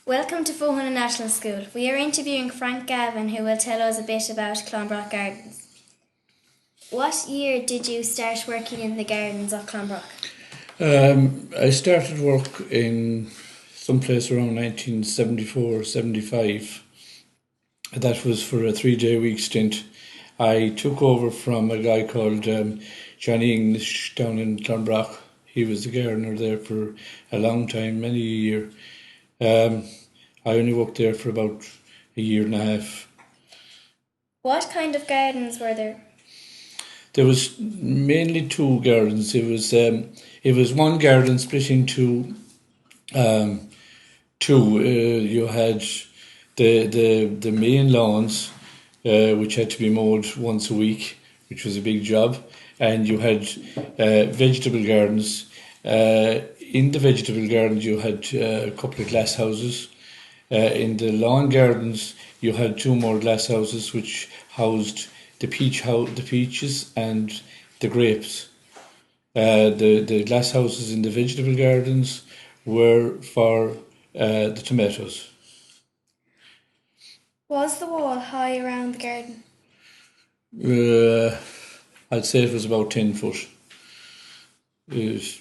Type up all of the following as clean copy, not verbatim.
Welcome to Fohenagh National School. We are interviewing Frank Gavin, who will tell us a bit about Clonbrock Gardens. What year did you start working in the gardens of Clonbrock? I started work in someplace around 1974-75. That was for a 3-day week stint. I took over from a guy called Johnny English down in Clonbrock. He was the gardener there for a long time, many a year. I only worked there for about a year and a half. What kind of gardens were there? There was mainly two gardens. It was one garden split into two. You had the main lawns, which had to be mowed once a week, which was a big job, and you had vegetable gardens. In the vegetable gardens, you had a couple of glasshouses. In the lawn gardens, you had two more glasshouses, which housed the peaches and the grapes. The glasshouses in the vegetable gardens were for the tomatoes. Was the wall high around the garden? I'd say it was about 10 foot. It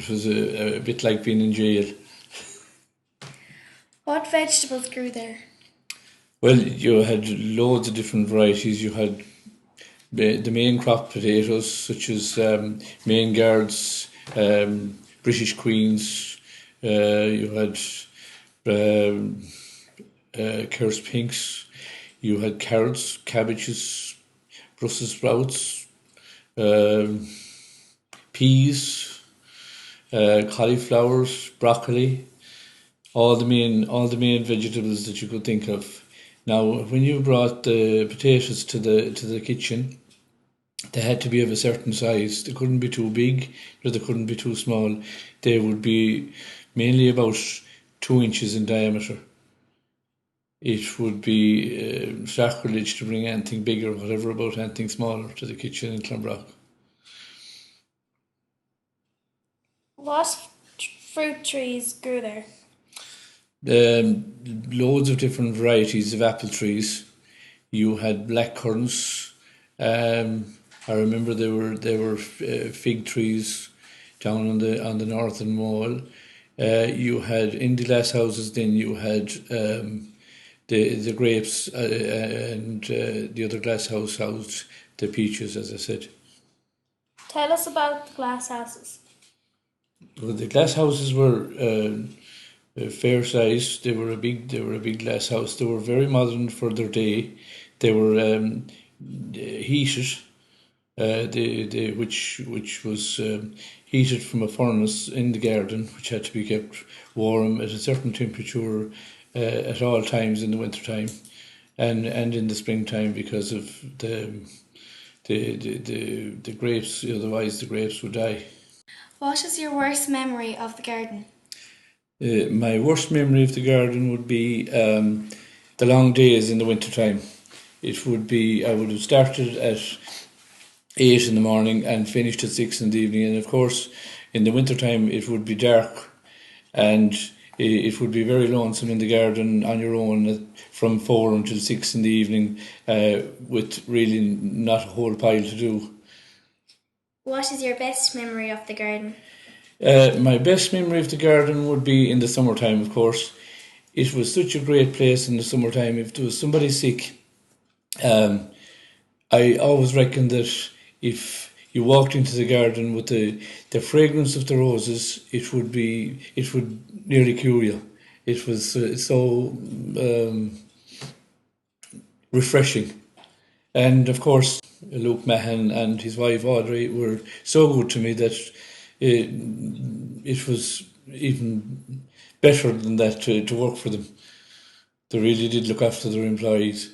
was a bit like being in jail. What vegetables grew there? Well, you had loads of different varieties. You had the main crop potatoes, such as Main Guards, British Queens. You had Kerrs Pinks. You had carrots, cabbages, Brussels sprouts, peas, cauliflowers, broccoli. All the main vegetables that you could think of. Now, when you brought the potatoes to the kitchen, they had to be of a certain size. They couldn't be too big, or they couldn't be too small. They would be mainly about 2 inches in diameter. It would be sacrilege to bring anything big or whatever about anything smaller to the kitchen in Clonbrock. What fruit trees grew there? Loads of different varieties of apple trees. You had blackcurrants. I remember there were fig trees down on the northern wall. You had in the glass houses. Then you had the grapes, and the other glass house housed the peaches, as I said. Tell us about the glasshouses. Well, the glass houses were fair size. They were a big glass house. They were very modern for their day. They were heated, which was heated from a furnace in the garden, which had to be kept warm at a certain temperature at all times in the winter time, and in the springtime, because of the grapes. Otherwise, the grapes would die. What is your worst memory of the garden? My worst memory of the garden would be the long days in the winter time. I would have started at 8 in the morning and finished at 6 in the evening. And of course, in the winter time, it would be dark, and it would be very lonesome in the garden on your own from 4 until 6 in the evening, with really not a whole pile to do. What is your best memory of the garden? My best memory of the garden would be in the summertime, of course. It was such a great place in the summertime. If there was somebody sick, I always reckoned that if you walked into the garden with the fragrance of the roses, it would nearly cure you. It was so refreshing. And of course, Luke Mahan and his wife Audrey were so good to me that it was even better than that to work for them. They really did look after their employees.